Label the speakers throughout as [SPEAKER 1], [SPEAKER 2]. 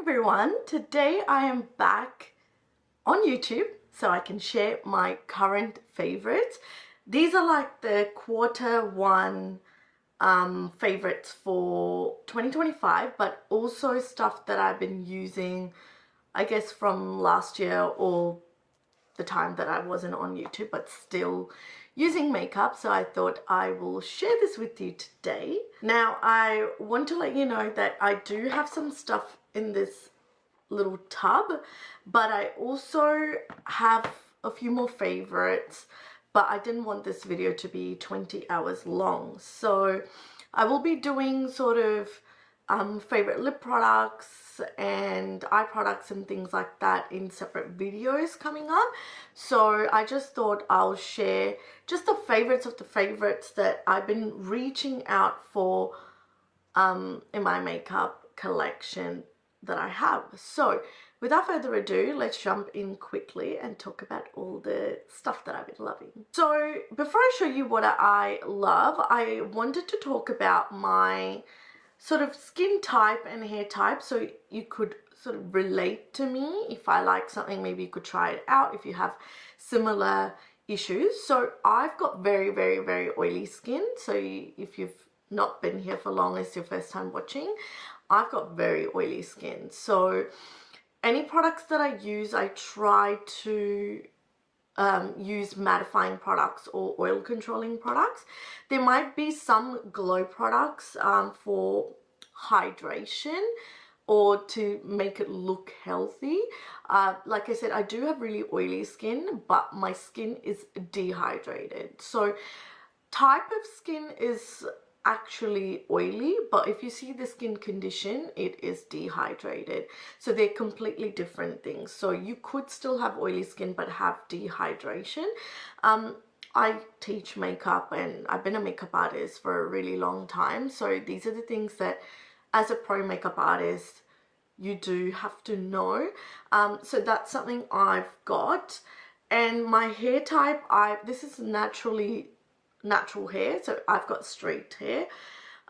[SPEAKER 1] everyone, today I am back on YouTube so I can share my current favorites. These are like the quarter 1 favorites for 2025, but also stuff that I've been using, I guess, from last year or the time that I wasn't on YouTube but still using makeup. So I thought I will share this with you today. Now I want to let you know that I do have some stuff in this little tub, but I also have a few more favorites, but I didn't want this video to be 20 hours long. So I will be doing sort of favorite lip products and eye products and things like that in separate videos coming up. So I just thought I'll share just the favorites of the favorites that I've been reaching out for in my makeup collection that I have. So without further ado, let's jump in quickly and talk about all the stuff that I've been loving. So before I show you what I love, I wanted to talk about my sort of skin type and hair type so you could sort of relate to me. If I like something, maybe you could try it out if you have similar issues. So I've got very oily skin. So if you've not been here for long, it's your first time watching, I've got very oily skin. So any products that I use, I try to use mattifying products or oil controlling products. There might be some glow products for hydration or to make it look healthy. Like I said, I do have really oily skin, but my skin is dehydrated. So type of skin is actually oily, but if you see the skin condition, it is dehydrated. So they're completely different things. So you could still have oily skin but have dehydration. I teach makeup and I've been a makeup artist for a really long time. So these are the things that as a pro makeup artist you do have to know. So that's something I've got. And my hair type, this is natural hair, so I've got straight hair.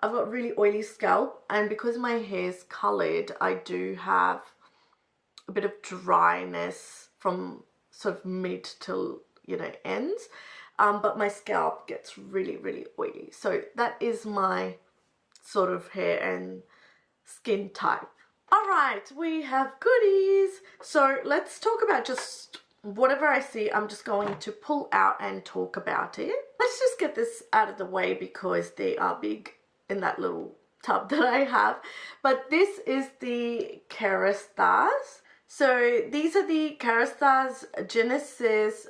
[SPEAKER 1] I've got really oily scalp, and because my hair's colored, I do have a bit of dryness from sort of mid till, you know, ends, but my scalp gets really oily. So that is my sort of hair and skin type. All right, we have goodies. So let's talk about just whatever I see. I'm just going to pull out and talk about it. Let's just get this out of the way because they are big in that little tub that I have. But this is the Kerastase. So these are the Kerastase Genesis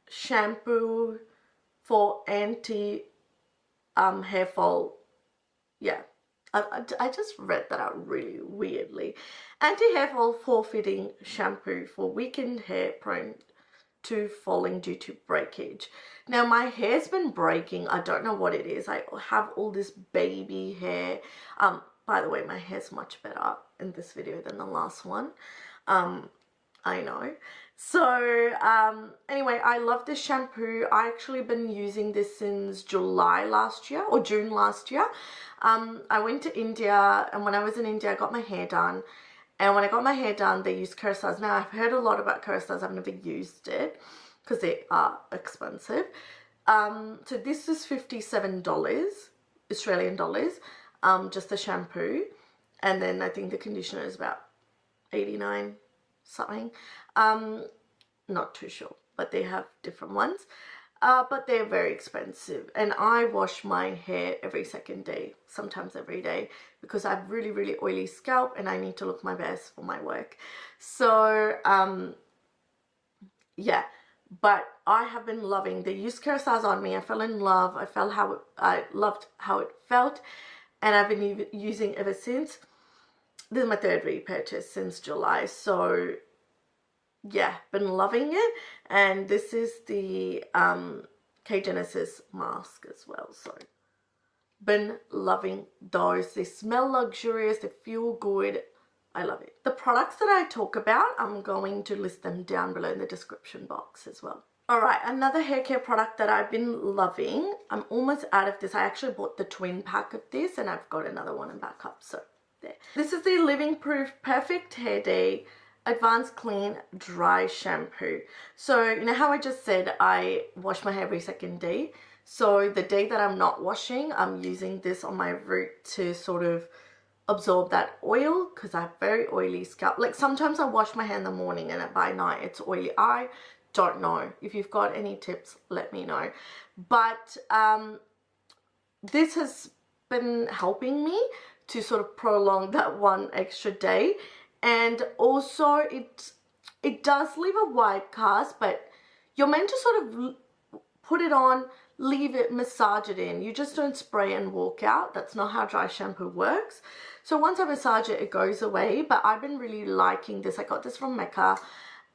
[SPEAKER 1] shampoo for anti hair fall. Yeah, I just read that out really weirdly. Anti-hair fall fortifying shampoo for weakened hair prone to falling due to breakage. Now my hair's been breaking. I don't know what it is. I have all this baby hair. By the way, my hair's much better in this video than the last one. I know. So anyway, I love this shampoo. I actually been using this since July last year or June last year. I went to India, and when I was in India I got my hair done, and when I got my hair done they used Kerastase. Now I've heard a lot about Kerastase. I've never used it because they are expensive. So this is $57 Australian dollars, just the shampoo, and then I think the conditioner is about 89 something. Not too sure, but they have different ones. But they're very expensive, and I wash my hair every second day, sometimes every day, because I have really oily scalp and I need to look my best for my work. So yeah, but I have been loving, they used Kerastase on me. I fell in love. I loved how it felt, and I've been using ever since. This is my third repurchase since July. So yeah, been loving it. And this is the K Genesis mask as well. So been loving those. They smell luxurious, they feel good. I love it. The products that I talk about, I'm going to list them down below in the description box as well. Alright, another hair care product that I've been loving. I'm almost out of this. I actually bought the twin pack of this and I've got another one in backup. So there. This is the Living Proof Perfect Hair Day Advanced Clean Dry Shampoo. So you know how I just said I wash my hair every second day? So the day that I'm not washing, I'm using this on my root to sort of absorb that oil, because I have very oily scalp. Like sometimes I wash my hair in the morning and by night it's oily. I don't know. If you've got any tips, let me know. But this has been helping me to sort of prolong that one extra day, and also it does leave a white cast, but you're meant to sort of put it on, leave it, massage it in. You just don't spray and walk out. That's not how dry shampoo works. So once I massage it, it goes away. But I've been really liking this. I got this from Mecca,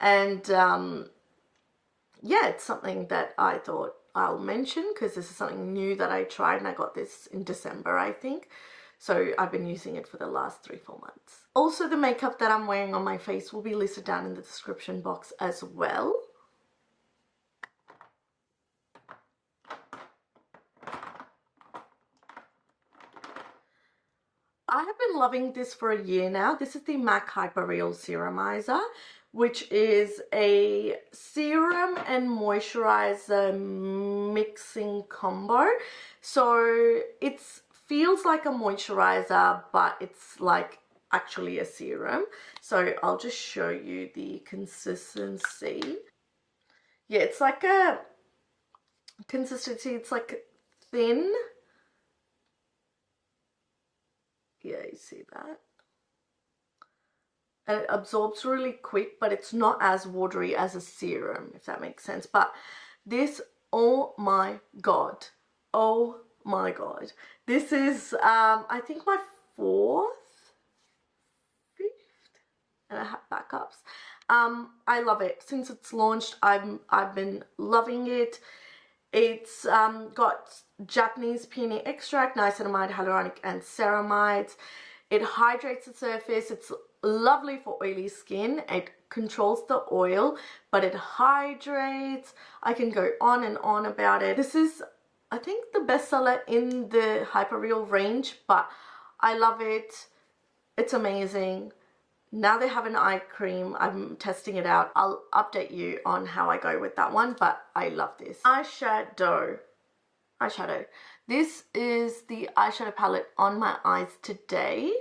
[SPEAKER 1] and yeah, it's something that I thought I'll mention because this is something new that I tried, and I got this in December, I think. So I've been using it for the last 3-4 months. Also, the makeup that I'm wearing on my face will be listed down in the description box as well. I have been loving this for a year now. This is the MAC Hyper Real Serumizer, which is a serum and moisturizer mixing combo. So it feels like a moisturizer, but it's like actually a serum. So I'll just show you the consistency. Yeah, it's like a consistency, it's like thin. Yeah, you see that? And it absorbs really quick, but it's not as watery as a serum, if that makes sense. But this, oh my god, oh my god, this is I think my 4th, 5th, and I have backups. I love it. Since it's launched, I've been loving it. It's got Japanese peony extract, niacinamide, hyaluronic and ceramides. It hydrates the surface. It's lovely for oily skin. It controls the oil, but it hydrates. I can go on and on about it. This is, I think, the bestseller in the Hyper Real range, but I love it. It's amazing. Now they have an eye cream. I'm testing it out. I'll update you on how I go with that one, but I love this. Eyeshadow. This is the eyeshadow palette on my eyes today.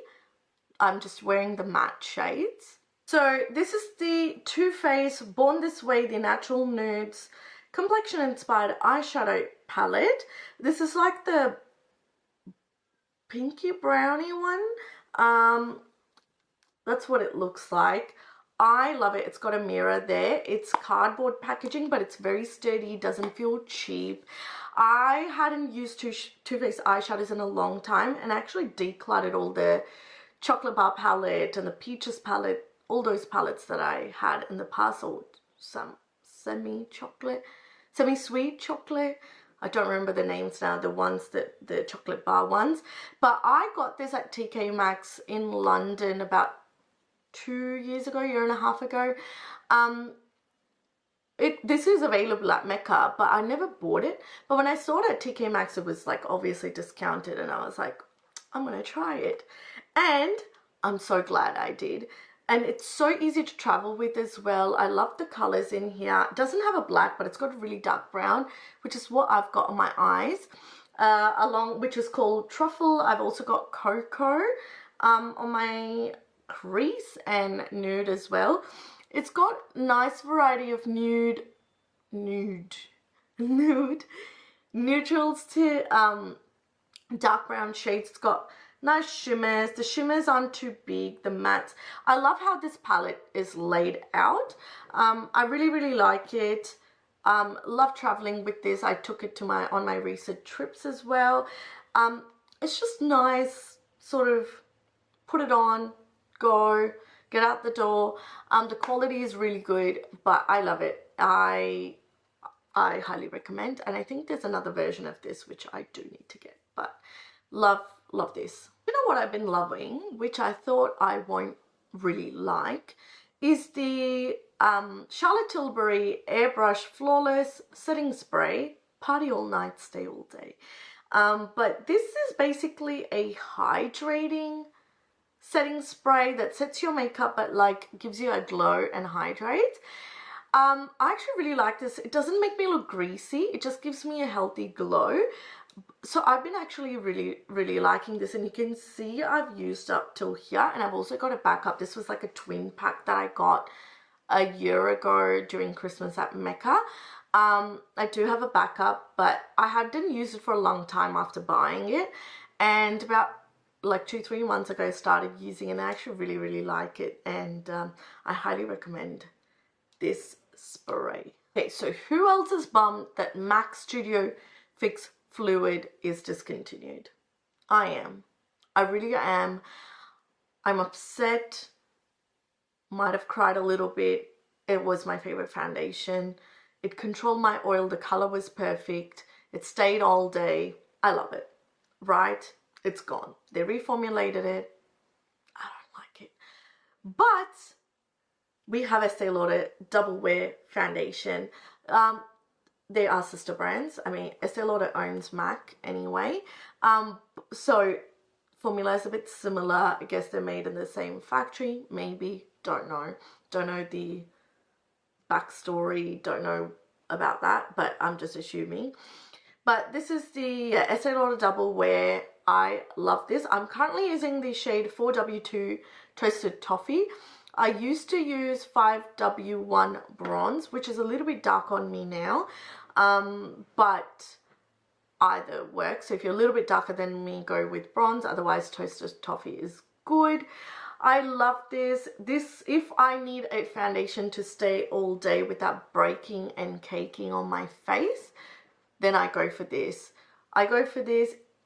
[SPEAKER 1] I'm just wearing the matte shades. So this is the Too Faced Born This Way, the Natural Nudes Complexion Inspired Eyeshadow Palette. This is like the pinky brownie one. That's what it looks like. I love it. It's got a mirror there. It's cardboard packaging, but it's very sturdy. Doesn't feel cheap. I hadn't used Too Faced eyeshadows in a long time, and I actually decluttered all the chocolate bar palette and the peaches palette, all those palettes that I had in the past, or some semi-chocolate, semi-sweet chocolate. I don't remember the names now, the ones that the chocolate bar ones. But I got this at TK Maxx in London about 2 years ago, year and a half ago. This is available at Mecca, but I never bought it. But when I saw it at TK Maxx, it was like obviously discounted, and I was like, I'm gonna try it. And I'm so glad I did. And it's so easy to travel with as well. I love the colors in here. It doesn't have a black, but it's got a really dark brown, which is what I've got on my eyes, which is called Truffle. I've also got Cocoa on my crease, and Nude as well. It's got nice variety of nude neutrals to dark brown shades. It's got nice shimmers. The shimmers aren't too big. The mattes. I love how this palette is laid out. I really like it. Love traveling with this. I took it to on my recent trips as well. It's just nice, sort of put it on, go, get out the door. The quality is really good, but I love it. I highly recommend, and I think there's another version of this which I do need to get, but love this. You know what I've been loving, which I thought I won't really like, is the Charlotte Tilbury Airbrush Flawless Setting Spray Party All Night, Stay All Day. But this is basically a hydrating setting spray that sets your makeup but like gives you a glow and hydrate. I actually really like this. It doesn't make me look greasy. It just gives me a healthy glow. So I've been actually really liking this, and you can see I've used up till here, and I've also got a backup. This was like a twin pack that I got a year ago during Christmas at Mecca. I do have a backup, but I hadn't used it for a long time after buying it, and about like 2-3 months ago I started using it, and I actually really like it, and I highly recommend this spray. Okay, so who else is bummed that MAC Studio Fix Fluid is discontinued? I am. I really am. I'm upset. Might have cried a little bit. It was my favorite foundation. It controlled my oil. The color was perfect. It stayed all day. I love it. Right? It's gone. They reformulated it. I don't like it. But we have Estee Lauder Double Wear Foundation. They are sister brands. I mean, Estee Lauder owns MAC anyway. So formula is a bit similar. I guess they're made in the same factory. Maybe. Don't know. Don't know the backstory. Don't know about that. But I'm just assuming. But this is the Estee Lauder Double Wear. I love this. I'm currently using the shade 4W2 Toasted Toffee. I used to use 5W1 Bronze, which is a little bit dark on me now, but either works. So if you're a little bit darker than me, go with bronze. Otherwise, Toasted Toffee is good. I love this. If I need a foundation to stay all day without breaking and caking on my face, then I go for this. I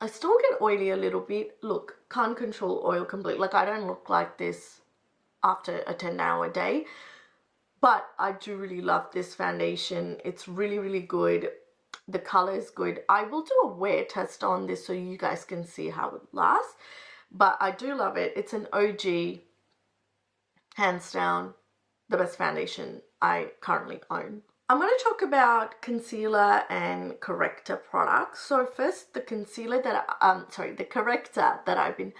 [SPEAKER 1] still get oily a little bit. Look, can't control oil completely. Like, I don't look like this after a 10-hour day, but I do really love this foundation. It's really good. The color is good. I will do a wear test on this so you guys can see how it lasts, but I do love it. It's an OG, hands down, the best foundation I currently own. I'm going to talk about concealer and corrector products. So first, the concealer that the corrector that I've been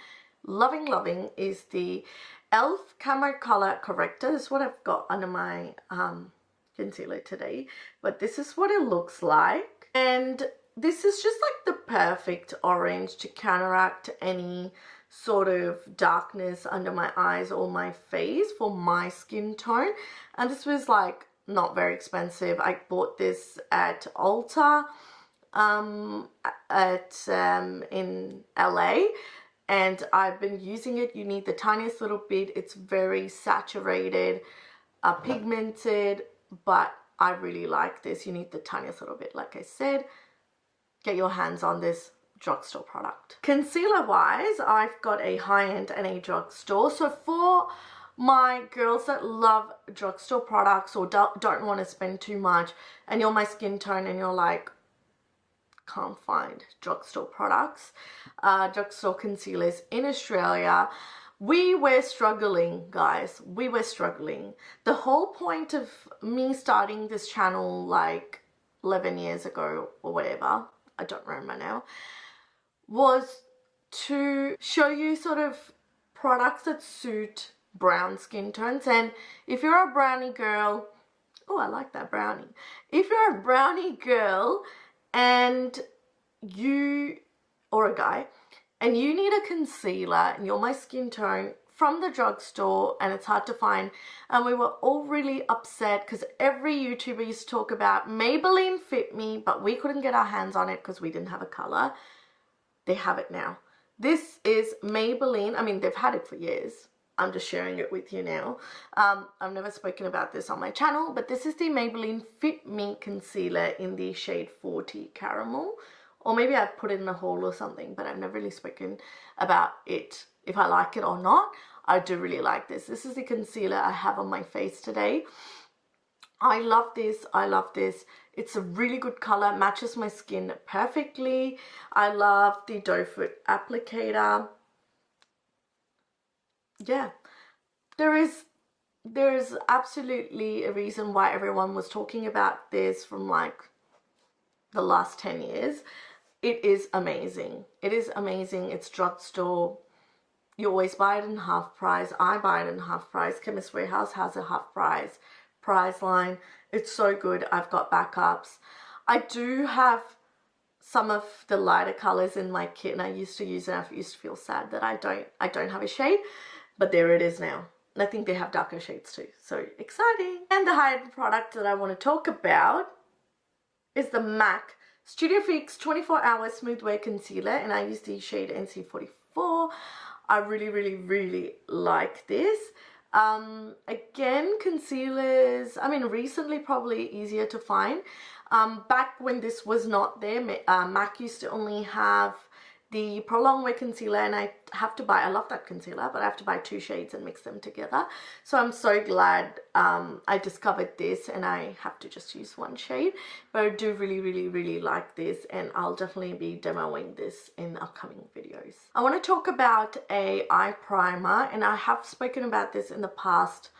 [SPEAKER 1] loving is the e.l.f. Camo Color Corrector. This is what I've got under my concealer today, but this is what it looks like, and this is just like the perfect orange to counteract any sort of darkness under my eyes or my face for my skin tone. And this was like not very expensive. I bought this at Ulta in LA, and I've been using it. You need the tiniest little bit. It's very saturated, pigmented, but I really like this. You need the tiniest little bit, like I said. Get your hands on this drugstore product. Concealer wise, I've got a high-end and a drugstore. So for my girls that love drugstore products or don't want to spend too much, and you're my skin tone and you're like, can't find drugstore products, drugstore concealers in Australia, we were struggling, guys. We were struggling. The whole point of me starting this channel like 11 years ago or whatever, I don't remember now, was to show you sort of products that suit brown skin tones. And if you're a brownie girl, oh, I like that brownie. If you're a brownie girl and you, or a guy, and you need a concealer and you're my skin tone from the drugstore and it's hard to find, and we were all really upset because every YouTuber used to talk about Maybelline Fit Me, but we couldn't get our hands on it because we didn't have a color. They have it now. This is Maybelline. I mean, they've had it for years. I'm just sharing it with you now. I've never spoken about this on my channel, but this is the Maybelline Fit Me Concealer in the shade 40 Caramel. Or maybe I've put it in a haul or something, but I've never really spoken about it, if I like it or not. I do really like this. This is the concealer I have on my face today. I love this. I love this. It's a really good color, matches my skin perfectly. I love the doe foot applicator. Yeah, there is absolutely a reason why everyone was talking about this from like the last 10 years. It is amazing. It is amazing. It's drugstore. you always buy it in half price. I buy it in half price. Chemist Warehouse has a half price line. It's so good. I've got backups. I do have some of the lighter colors in my kit, and I used to use it. I used to feel sad that I don't have a shade, but there it is now. And I think they have darker shades too, so exciting. And the high-end product that I want to talk about is the MAC Studio Fix 24 Hour Smooth Wear Concealer, and I use the shade NC44. I really like this. Again, concealers, I mean, recently probably easier to find. Back when this was not there, MAC used to only have the Prolonged Wear Concealer, and I have to buy, I love that concealer, but I have to buy 2 shades and mix them together. So I'm so glad I discovered this, and I have to just use 1 shade. But I do really like this, and I'll definitely be demoing this in upcoming videos. I want to talk about a eye primer, and I have spoken about this in the past,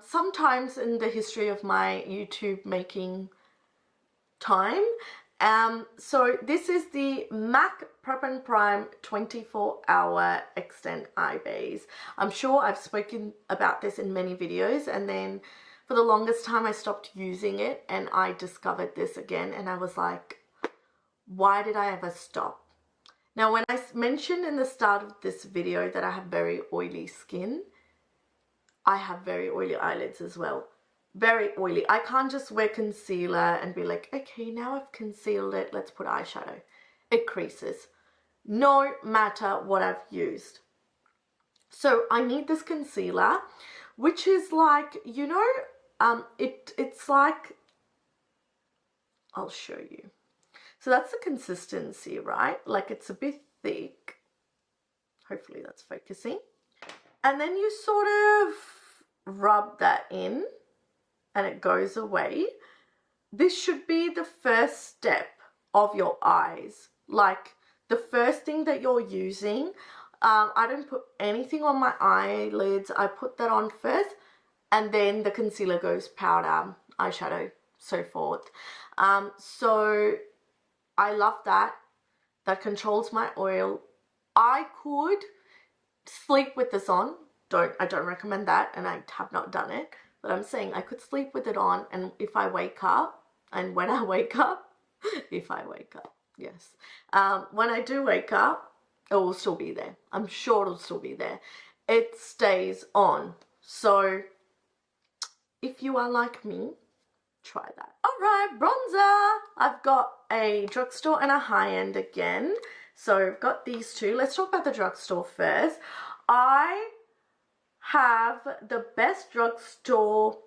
[SPEAKER 1] sometimes in the history of my YouTube making time. So this is the MAC Prep and Prime 24 Hour Extend Eye Base. I'm sure I've spoken about this in many videos, and then for the longest time I stopped using it, and I discovered this again, and I was like, why did I ever stop? Now, when I mentioned in the start of this video that I have very oily skin, I have very oily eyelids as well. Very oily. I can't just wear concealer and be like, okay, now I've concealed it, let's put eyeshadow. It creases no matter what I've used. So I need this concealer, which is like, you know, it's like, I'll show you. So that's the consistency, right? Like, it's a bit thick. Hopefully that's focusing. And then you sort of rub that in, and it goes away. This should be the first step of your eyes. Like, the first thing that you're using. I don't put anything on my eyelids. I put that on first, and then the concealer goes powder, eyeshadow, so forth. So I love that. That controls my oil. I could sleep with this on. I don't recommend that, and I have not done it. But I'm saying I could sleep with it on, and if I wake up, and when I wake up, if I wake up, yes. When I do wake up, it will still be there. I'm sure it'll still be there. It stays on. So if you are like me, try that. All right, bronzer. I've got a drugstore and a high-end again. So I've got these two. Let's talk about the drugstore first. I have the best drugstore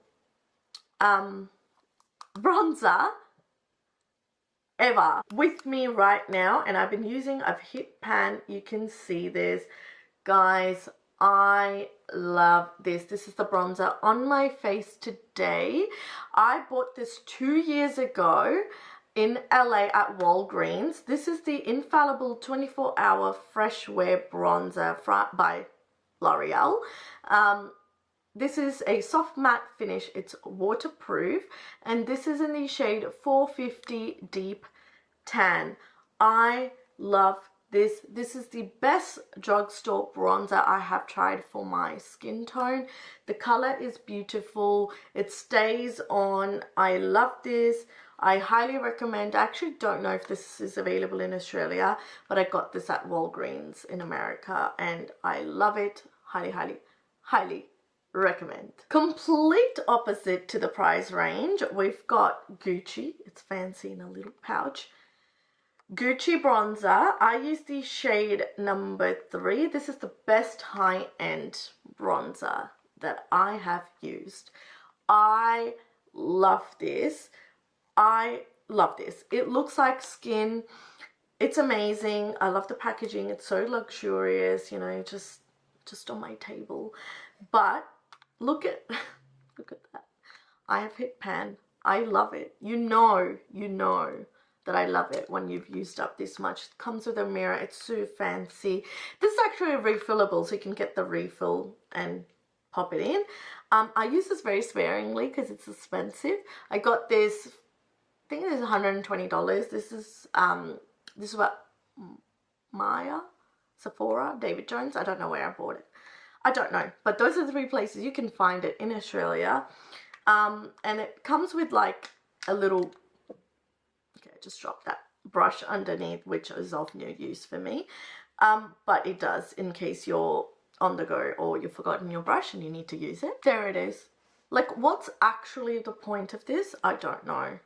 [SPEAKER 1] bronzer ever with me right now, and I've hit pan. You can see this, guys. I love this. This is the bronzer on my face today. I bought this 2 years ago in LA at Walgreens. This is the Infallible 24 Hour Fresh Wear Bronzer by Loreal. This is a soft matte finish. It's waterproof, and this is in the shade 450 Deep Tan. I love this. This is the best drugstore bronzer I have tried for my skin tone. The color is beautiful. It stays on. I love this. I highly recommend. I actually don't know if this is available in Australia, but I got this at Walgreens in America, and I love it. Highly recommend. Complete opposite to the price range, we've got Gucci. It's fancy in a little pouch. Gucci bronzer. I use the shade number 3. This is the best high-end bronzer that I have used. I love this. I love this. It looks like skin. It's amazing. I love the packaging. It's so luxurious, you know, just on my table. But look at that. I have hit pan. I love it. You know that I love it when you've used up this much. It comes with a mirror. It's so fancy. This is actually refillable, so you can get the refill and pop it in. I use this very sparingly because it's expensive. I got this, I think it is $120. This is what, Maya? Sephora, David Jones. I don't know where I bought it. I don't know, but those are the 3 places you can find it in Australia. And it comes with like a little, okay, just drop that brush underneath, which is of no use for me. But it does in case you're on the go or you've forgotten your brush and you need to use it. There it is. Like, what's actually the point of this? I don't know.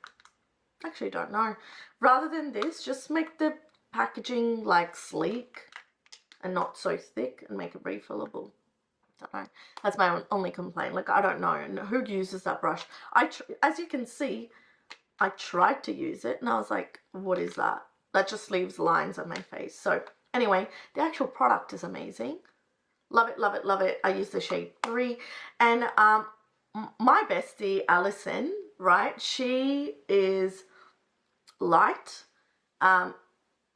[SPEAKER 1] Actually don't know. Rather than this, just make the packaging like sleek and not so thick and make it refillable. I don't know. That's my only complaint. Like, I don't know. And who uses that brush? As you can see, I tried to use it and I was like, what is that? That just leaves lines on my face. So anyway, the actual product is amazing. Love it, love it, love it. I use the shade 3. And my bestie, Alison, right? She is light,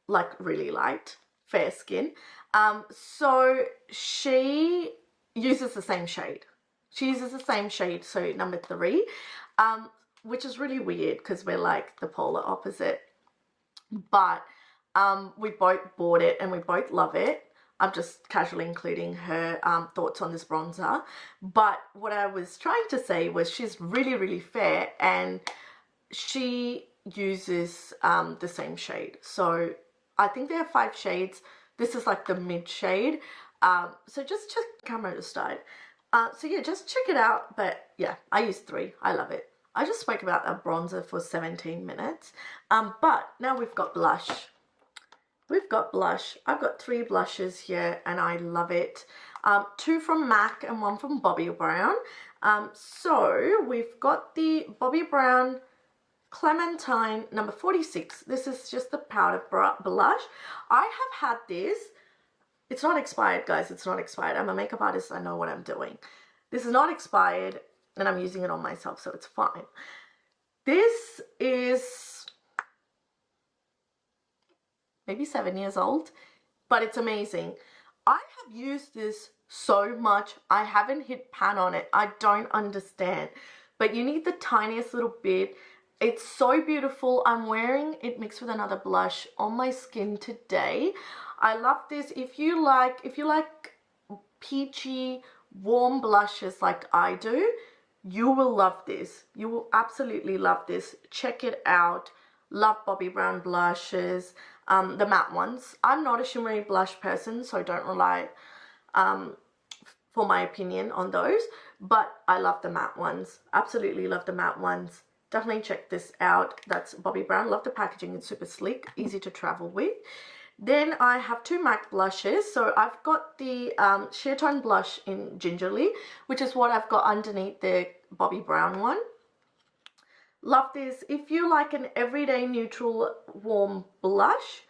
[SPEAKER 1] like really light, fair skin. So she uses the same shade. She uses the same shade, so number 3, which is really weird because we're like the polar opposite. But we both bought it and we both love it. I'm just casually including her thoughts on this bronzer. But what I was trying to say was she's really, really fair and she uses the same shade. So I think there are 5 shades. This is like the mid shade. So just check camera to start. So yeah, just check it out. But yeah, I use 3. I love it. I just spoke about that bronzer for 17 minutes. But now we've got blush. We've got blush. I've got 3 blushes here and I love it. 2 from MAC and 1 from Bobbi Brown. So we've got the Bobbi Brown Clementine number 46. This is just the powder blush. I have had this. It's not expired, guys. It's not expired. I'm a makeup artist. I know what I'm doing. This is not expired and I'm using it on myself, so it's fine. This is maybe 7 years old, but it's amazing. I have used this so much. I haven't hit pan on it. I don't understand, but you need the tiniest little bit. It's so beautiful. I'm wearing it mixed with another blush on my skin today. I love this. If you like peachy, warm blushes like I do, you will love this. You will absolutely love this. Check it out. Love Bobbi Brown blushes, the matte ones. I'm not a shimmery blush person, so don't rely for my opinion on those, but I love the matte ones. Absolutely love the matte ones. Definitely check this out. That's Bobbi Brown. Love the packaging. It's super sleek, easy to travel with. Then I have 2 MAC blushes. So I've got the Sheer Tone blush in Gingerly, which is what I've got underneath the Bobbi Brown one. Love this. If you like an everyday neutral warm blush,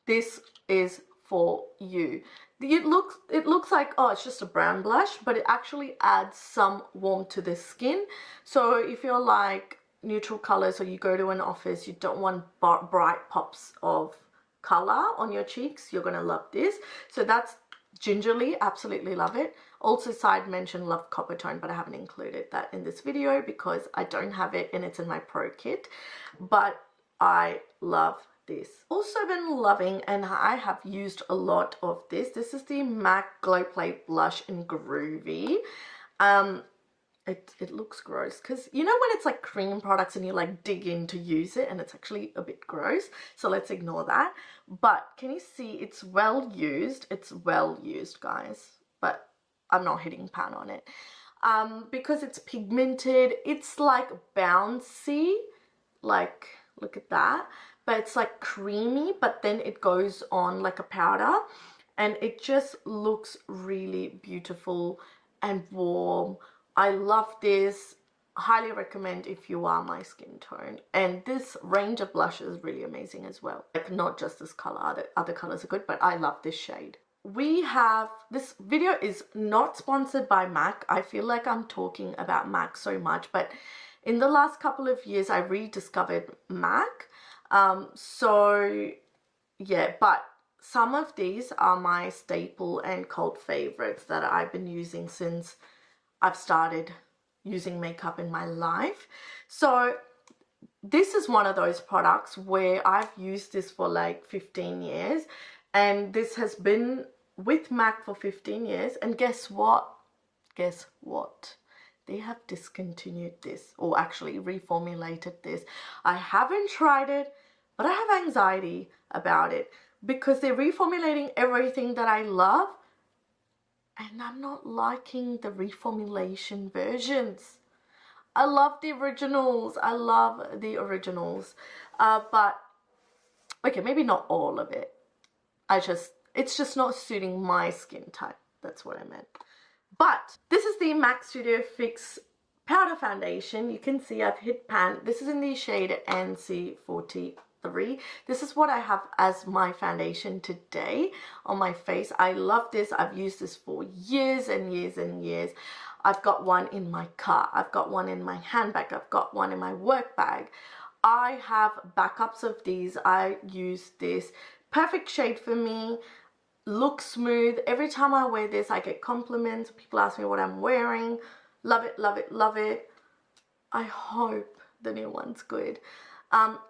[SPEAKER 1] this is for you. It looks like, oh, it's just a brown blush, but it actually adds some warmth to the skin. So if you're like neutral colors or you go to an office, you don't want bright pops of color on your cheeks, you're gonna love this. So that's Gingerly. Absolutely love it. Also side mention, love Copper Tone, but I haven't included that in this video because I don't have it and it's in my pro kit, but I love this. Also been loving, and I have used a lot of this. This is the MAC Glow Plate Blush in Groovy. It looks gross because you know when it's like cream products and you like dig in to use it and it's actually a bit gross, so let's ignore that. But can you see it's well used? It's well used, guys, but I'm not hitting pan on it because it's pigmented. It's like bouncy, like look at that, but it's like creamy, but then it goes on like a powder and it just looks really beautiful and warm. I love this. Highly recommend if you are my skin tone. And this range of blush is really amazing as well. Like not just this color, other colors are good, but I love this shade. We have, this video is not sponsored by MAC. I feel like I'm talking about MAC so much, but in the last couple of years, I rediscovered MAC. So yeah, but some of these are my staple and cult favorites that I've been using since I've started using makeup in my life. So this is one of those products where I've used this for like 15 years And this has been with MAC for 15 years. And guess what? Guess what? They have discontinued this, or actually reformulated this. I haven't tried it, but I have anxiety about it because they're reformulating everything that I love, and I'm not liking the reformulation versions. I love the originals. I love the originals. But, okay, maybe not all of it. It's just not suiting my skin type. That's what I meant. But this is the MAC Studio Fix Powder Foundation. You can see I've hit pan. This is in the shade NC43. This is what I have as my foundation today on my face. I love this. I've used this for years and years and years. I've got one in my car. I've got one in my handbag. I've got one in my work bag. I have backups of these. I use this. Perfect shade for me. Looks smooth. Every time I wear this, I get compliments. People ask me what I'm wearing. Love it, love it, love it. I hope the new one's good.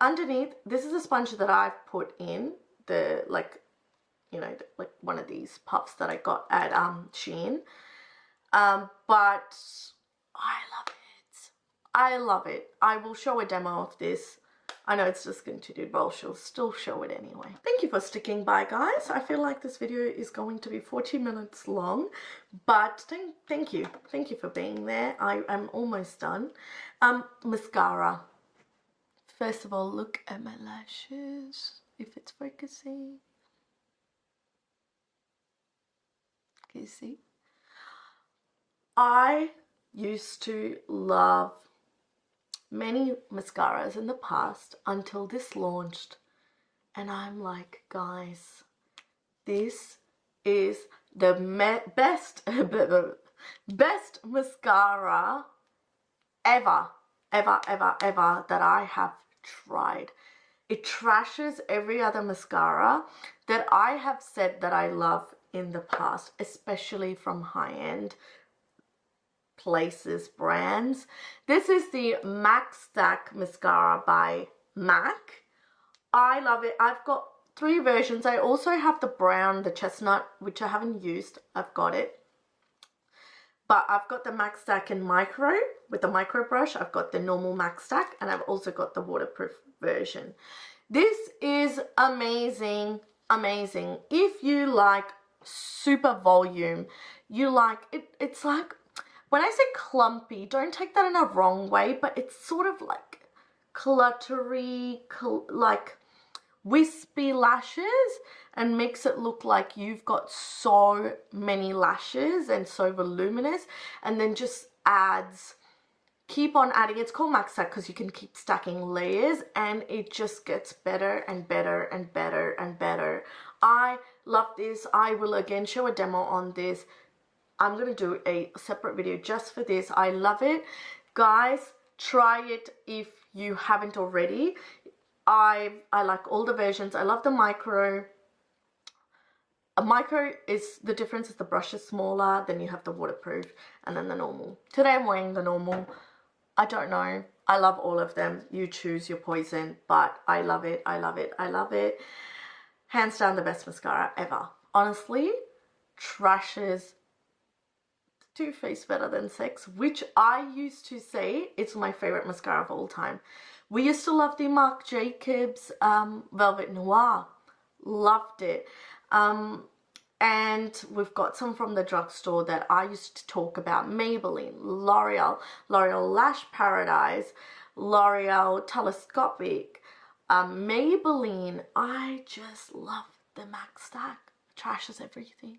[SPEAKER 1] Underneath, this is a sponge that I've put in the, like, you know, like one of these puffs that I got at Shein. But I love it. I love it. I will show a demo of this. I know it's discontinued, but I'll still show it anyway. Thank you for sticking by, guys. I feel like this video is going to be 40 minutes long, but thank you. Thank you for being there. I'm almost done. Mascara. First of all, look at my lashes, if it's focusing. Can you see? I used to love many mascaras in the past until this launched, and I'm like, guys, this is the best mascara ever that I have tried. It trashes every other mascara that I have said that I love in the past, especially from high-end places, brands. This is the Macstack mascara by MAC. I love it. I've got 3 versions. I also have the brown, the chestnut, which I haven't used. I've got it. But I've got the Macstack in micro with the micro brush. I've got the normal Macstack, and I've also got the waterproof version. This is amazing, amazing. If you like super volume, you like it. It's like, when I say clumpy, don't take that in a wrong way, but it's sort of like cluttery, like wispy lashes, and makes it look like you've got so many lashes and so voluminous, and then just adds, keep on adding. It's called Macstack because you can keep stacking layers, and it just gets better and better and better and better. I love this. I will again show a demo on this. I'm going to do a separate video just for this. I love it. Guys, try it if you haven't already. I like all the versions. I love the micro. A micro is, the difference is the brush is smaller, then you have the waterproof, and then the normal. Today I'm wearing the normal. I don't know. I love all of them. You choose your poison, but I love it. I love it. I love it. Hands down the best mascara ever. Honestly, trashes Too Faced better than Sex, which I used to say it's my favorite mascara of all time. We used to love the Marc Jacobs Velvet Noir. Loved it. And we've got some from the drugstore that I used to talk about. Maybelline, Loreal, L'Oreal Lash Paradise, L'Oreal Telescopic, Maybelline. I just love the Macstack. Trashes everything.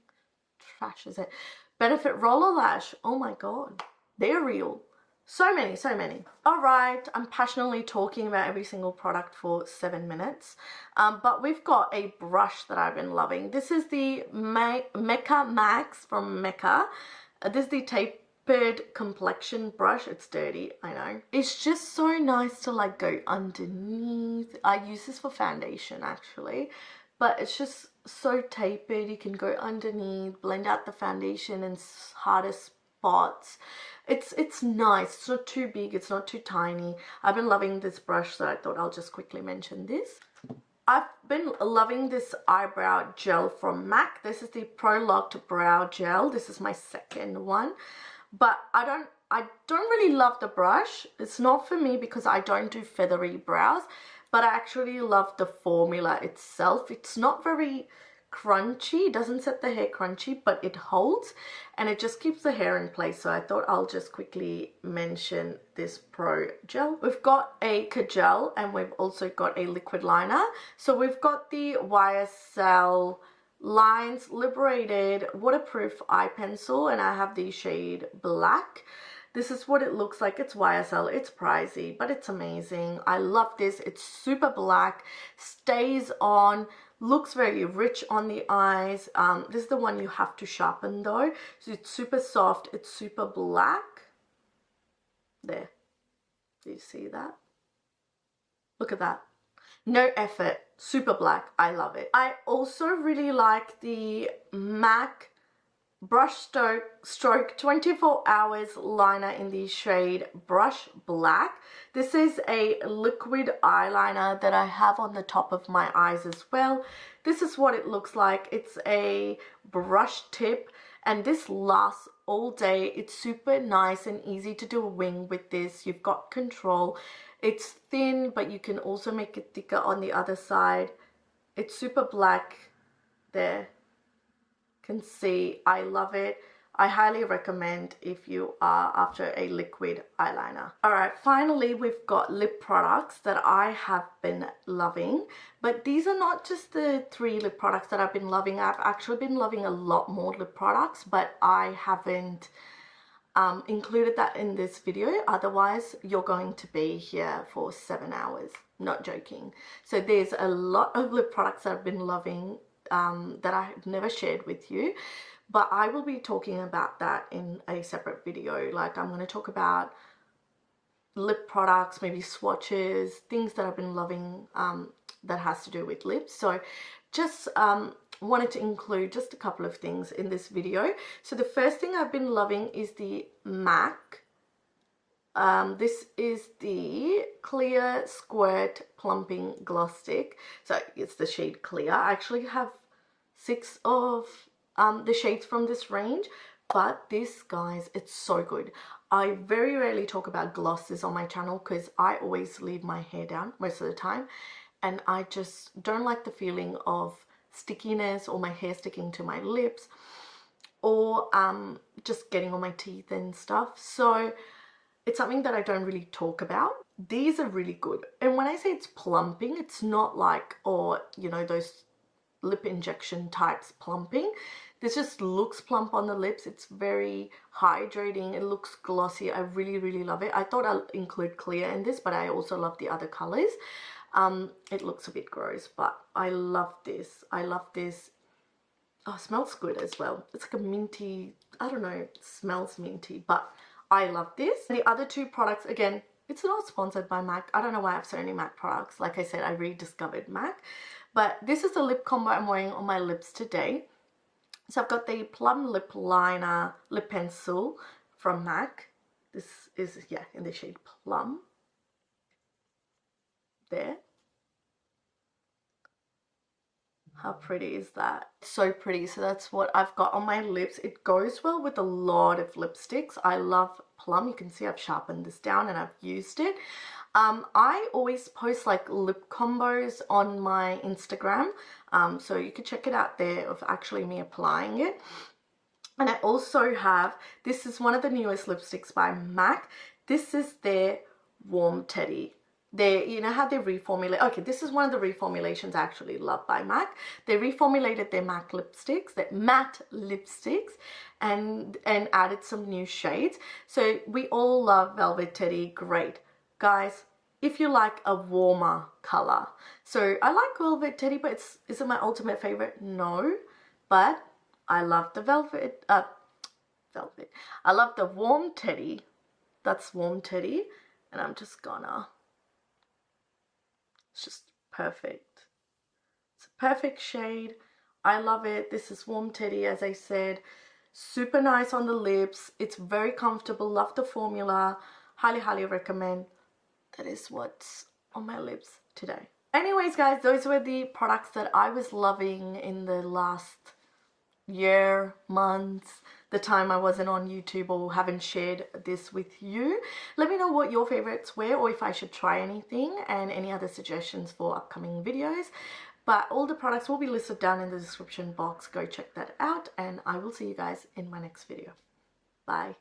[SPEAKER 1] Trashes it. Benefit Roller Lash. Oh my god. They're real. So many, so many. Alright, I'm passionately talking about every single product for 7 minutes. But we've got a brush that I've been loving. This is the Mecca Max from Mecca. This is the tapered complexion brush. It's dirty, I know. It's just so nice to like go underneath. I use this for foundation actually. But it's just so tapered. You can go underneath, blend out the foundation in harder spots. It's nice. It's not too big. It's not too tiny. I've been loving this brush, so I thought I'll just quickly mention this. I've been loving this eyebrow gel from MAC. This is the Pro Locked Brow Gel. This is my second one. But I don't really love the brush. It's not for me because I don't do feathery brows. But I actually love the formula itself. It's not very crunchy. It doesn't set the hair crunchy, but it holds and it just keeps the hair in place. So I thought I'll just quickly mention this Pro Gel. We've got a gel and we've also got a liquid liner. So we've got the YSL Lines Liberated Waterproof Eye Pencil, and I have the shade Black. This is what it looks like. It's YSL, it's pricey, but it's amazing. I love this. It's super black, stays on, looks very rich on the eyes. This is the one you have to sharpen though. So it's super soft, it's super black. There, do you see that? Look at that. No effort, super black. I love it. I also really like the MAC Brush Stroke 24 Hours Liner in the shade Brush Black. This is a liquid eyeliner that I have on the top of my eyes as well. This is what it looks like. It's a brush tip and this lasts all day. It's super nice and easy to do a wing with this. You've got control. It's thin, but you can also make it thicker on the other side. It's super black there. Can see I love it. I highly recommend if you are after a liquid eyeliner. Alright, finally we've got lip products that I have been loving, but these are not just the 3 lip products that I've been loving. I've actually been loving a lot more lip products, but I haven't included that in this video. Otherwise you're going to be here for 7 hours, not joking. So there's a lot of lip products that I've been loving that I've never shared with you, but I will be talking about that in a separate video. Like I'm going to talk about lip products, maybe swatches, things that I've been loving that has to do with lips. So just wanted to include just a couple of things in this video. So the first thing I've been loving is the MAC. This is the Clear Squirt Plumping Gloss Stick. So it's the shade Clear. I actually have 6 of the shades from this range, but this, guys, it's so good. I very rarely talk about glosses on my channel because I always leave my hair down most of the time, and I just don't like the feeling of stickiness or my hair sticking to my lips or just getting on my teeth and stuff. So it's something that I don't really talk about. These are really good. And when I say it's plumping, it's not like, or you know, those lip injection types plumping. This just looks plump on the lips. It's very hydrating. It looks glossy. I really, really love it. I thought I'll include clear in this, but I also love the other colors. It looks a bit gross, but I love this. I love this. Oh, it smells good as well. It's like a minty, I don't know, it smells minty, but I love this. The other 2 products, again, it's not sponsored by MAC. I don't know why I have so many MAC products. Like I said, I rediscovered MAC. But this is the lip combo I'm wearing on my lips today. So I've got the Plum Lip Liner Lip Pencil from MAC. This is, yeah, in the shade Plum. There. How pretty is that? So pretty. So that's what I've got on my lips. It goes well with a lot of lipsticks. I love Plum. You can see I've sharpened this down and I've used it. I always post like lip combos on my Instagram. So you can check it out there of actually me applying it. And I also have, this is one of the newest lipsticks by MAC. This is their Warm Teddy. You know how they reformulate, okay, this is one of the reformulations I actually love by MAC. They reformulated their MAC lipsticks, their matte lipsticks, and added some new shades. So we all love Velvet Teddy, great. Guys, if you like a warmer color. So I like Velvet Teddy, but is it my ultimate favorite? No, but I love the Velvet. I love the Warm Teddy. That's Warm Teddy, and I'm just gonna. It's just perfect. It's a perfect shade. I love it. This is Warm Teddy, as I said. Super nice on the lips. It's very comfortable. Love the formula. Highly, highly recommend. That is what's on my lips today. Anyways guys, those were the products that I was loving in the last year, months, the time I wasn't on YouTube or haven't shared this with you. Let me know what your favorites were, or if I should try anything, and any other suggestions for upcoming videos. But all the products will be listed down in the description box. Go check that out, and I will see you guys in my next video. Bye.